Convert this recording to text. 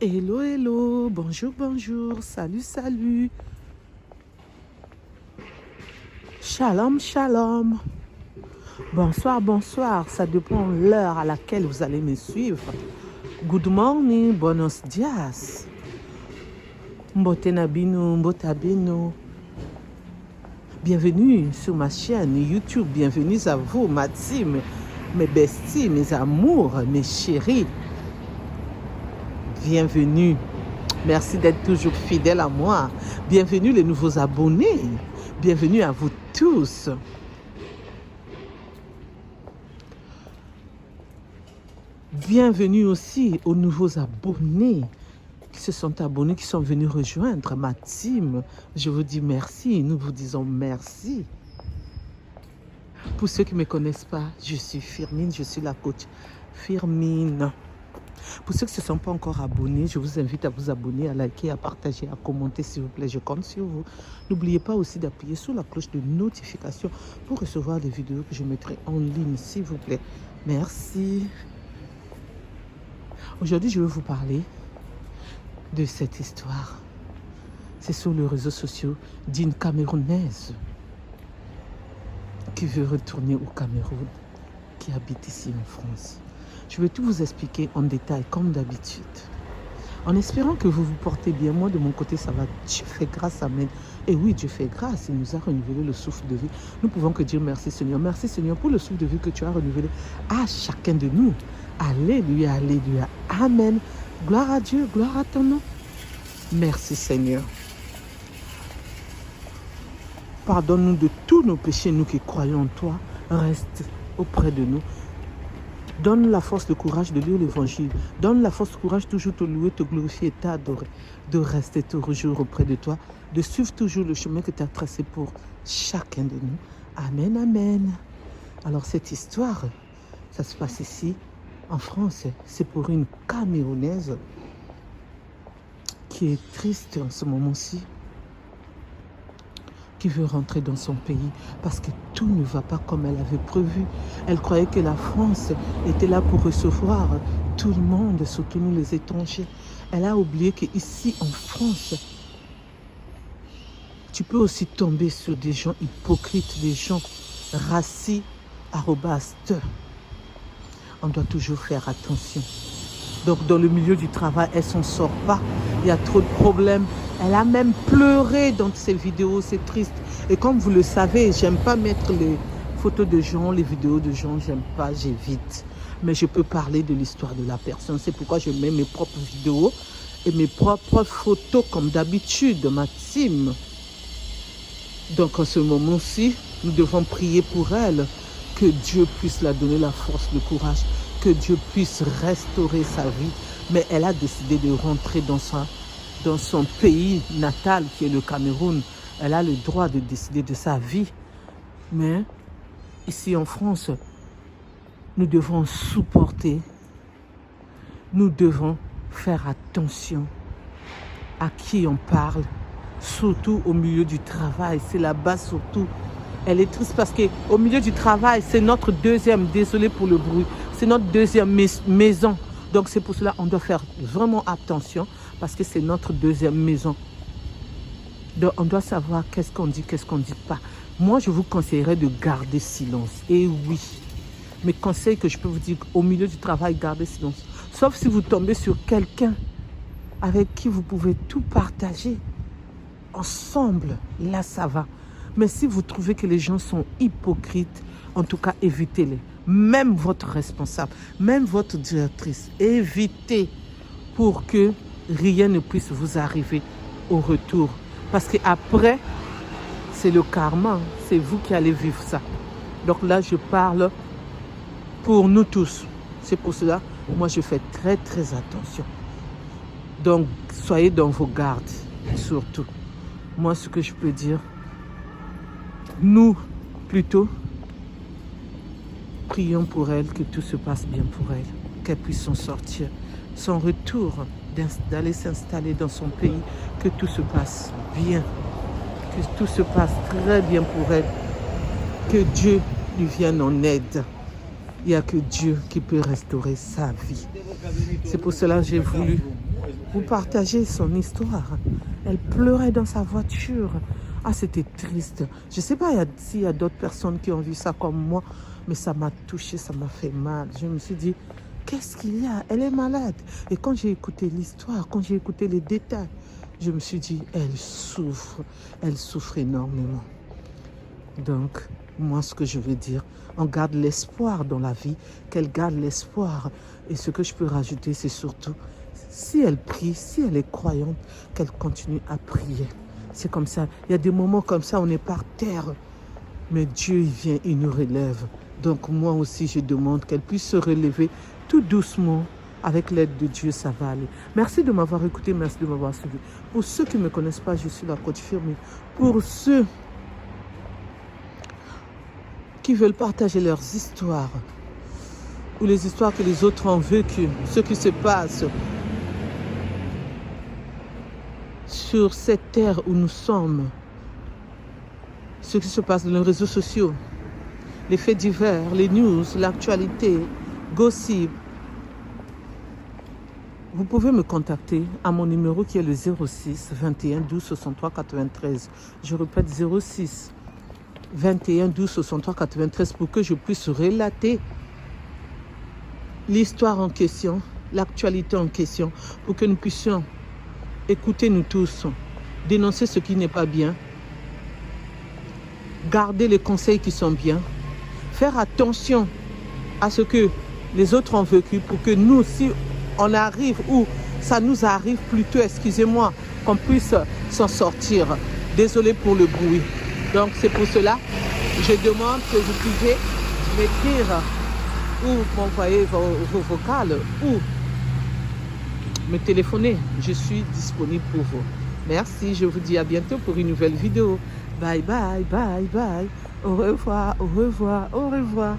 Hello, hello, bonjour, bonjour, salut, salut. Shalom, shalom. Bonsoir, bonsoir, ça dépend de l'heure à laquelle vous allez me suivre. Good morning, buenos dias. Mbotena bino, mbota bino. Bienvenue sur ma chaîne YouTube, bienvenue à vous, ma team, mes besties, mes amours, mes chéris. Bienvenue. Merci d'être toujours fidèles à moi. Bienvenue les nouveaux abonnés. Bienvenue à vous tous. Bienvenue aussi aux nouveaux abonnés qui se sont abonnés, qui sont venus rejoindre ma team. Je vous dis merci. Nous vous disons merci. Pour ceux qui ne me connaissent pas, je suis Firmine, je suis la coach Firmine. Pour ceux qui ne se sont pas encore abonnés, je vous invite à vous abonner, à liker, à partager, à commenter s'il vous plaît. Je compte sur vous. N'oubliez pas aussi d'appuyer sur la cloche de notification pour recevoir les vidéos que je mettrai en ligne, s'il vous plaît. Merci. Aujourd'hui, je vais vous parler de cette histoire. C'est sur les réseaux sociaux d'une Camerounaise qui veut retourner au Cameroun, qui habite ici en France. Je vais tout vous expliquer en détail, comme d'habitude. En espérant que vous vous portez bien. Moi, de mon côté, ça va. Dieu fait grâce, amen. Et oui, Dieu fait grâce. Il nous a renouvelé le souffle de vie. Nous pouvons que dire merci, Seigneur. Merci, Seigneur, pour le souffle de vie que tu as renouvelé à chacun de nous. Alléluia, alléluia. Amen. Gloire à Dieu, gloire à ton nom. Merci, Seigneur. Pardonne-nous de tous nos péchés, nous qui croyons en toi. Reste auprès de nous. Donne la force, le courage de lire l'évangile. Donne la force, le courage toujours te louer, te glorifier et t'adorer. De rester toujours auprès de toi. De suivre toujours le chemin que tu as tracé pour chacun de nous. Amen, amen. Alors cette histoire, ça se passe ici, en France. C'est pour une Camerounaise qui est triste en ce moment-ci, qui veut rentrer dans son pays parce que tout ne va pas comme elle avait prévu. Elle croyait que la France était là pour recevoir tout le monde, surtout nous les étrangers. Elle a oublié qu'ici en France, tu peux aussi tomber sur des gens hypocrites, des gens racistes, arrobastes. On doit toujours faire attention. Donc dans le milieu du travail, elle ne s'en sort pas. Il y a trop de problèmes. Elle a même pleuré dans ses vidéos, c'est triste. Et comme vous le savez, j'aime pas mettre les photos de gens, les vidéos de gens, j'aime pas, j'évite. Mais je peux parler de l'histoire de la personne. C'est pourquoi je mets mes propres vidéos et mes propres photos comme d'habitude, ma team. Donc en ce moment-ci, nous devons prier pour elle, que Dieu puisse la donner la force, le courage, que Dieu puisse restaurer sa vie. Mais elle a décidé de rentrer dans son pays natal qui est le Cameroun. Elle a le droit de décider de sa vie. Mais ici en France, nous devons supporter. Nous devons faire attention à qui on parle, surtout au milieu du travail. C'est là-bas surtout. Elle est triste parce qu'au milieu du travail, c'est notre deuxième, désolé pour le bruit, c'est notre deuxième maison. Donc c'est pour cela qu'on doit faire vraiment attention parce que c'est notre deuxième maison. Donc on doit savoir qu'est-ce qu'on dit, qu'est-ce qu'on ne dit pas. Moi, je vous conseillerais de garder silence. Et oui, mes conseils que je peux vous dire, au milieu du travail, gardez silence. Sauf si vous tombez sur quelqu'un avec qui vous pouvez tout partager ensemble, là ça va. Mais si vous trouvez que les gens sont hypocrites, en tout cas, évitez-les. Même votre responsable, même votre directrice, évitez pour que rien ne puisse vous arriver au retour. Parce qu'après, c'est le karma, c'est vous qui allez vivre ça. Donc là, je parle pour nous tous. C'est pour cela, moi, je fais très, très attention. Donc, soyez dans vos gardes, surtout. Moi, ce que je peux dire, nous, plutôt, prions pour elle, que tout se passe bien pour elle, qu'elle puisse s'en sortir. Son retour, d'aller s'installer dans son pays, que tout se passe bien, que tout se passe très bien pour elle, que Dieu lui vienne en aide. Il n'y a que Dieu qui peut restaurer sa vie. C'est pour cela que j'ai voulu Vous partagez son histoire. Elle pleurait dans sa voiture. Ah, c'était triste. Je ne sais pas s'il y a d'autres personnes qui ont vu ça comme moi, mais ça m'a touché, ça m'a fait mal. Je me suis dit, qu'est-ce qu'il y a? Elle est malade. Et quand j'ai écouté l'histoire, quand j'ai écouté les détails, je me suis dit, elle souffre énormément. Donc, moi, ce que je veux dire, on garde l'espoir dans la vie, qu'elle garde l'espoir. Et ce que je peux rajouter, c'est surtout, si elle prie, si elle est croyante, qu'elle continue à prier. C'est comme ça. Il y a des moments comme ça, on est par terre. Mais Dieu, il vient, il nous relève. Donc moi aussi, je demande qu'elle puisse se relever tout doucement. Avec l'aide de Dieu, ça va aller. Merci de m'avoir écouté, merci de m'avoir suivi. Pour ceux qui ne me connaissent pas, je suis la coach Firmi. Pour ceux qui veulent partager leurs histoires ou les histoires que les autres ont vécues, ce qui se passe sur cette terre où nous sommes, ce qui se passe dans les réseaux sociaux, les faits divers, les news, l'actualité, gossip, vous pouvez me contacter à mon numéro qui est le 06 21 12 63 93. Je répète 06 21 12 63 93 pour que je puisse relater l'histoire en question, l'actualité en question, pour que nous puissions écouter nous tous, dénoncer ce qui n'est pas bien, garder les conseils qui sont bien, faire attention à ce que les autres ont vécu pour que nous, si on arrive ou ça nous arrive plutôt, excusez-moi, qu'on puisse s'en sortir. Désolé pour le bruit. Donc c'est pour cela, je demande que vous puissiez m'écrire ou m'envoyer vos vocales ou me téléphoner. Je suis disponible pour vous. Merci, je vous dis à bientôt pour une nouvelle vidéo. Bye bye, bye bye. Au revoir, au revoir, au revoir.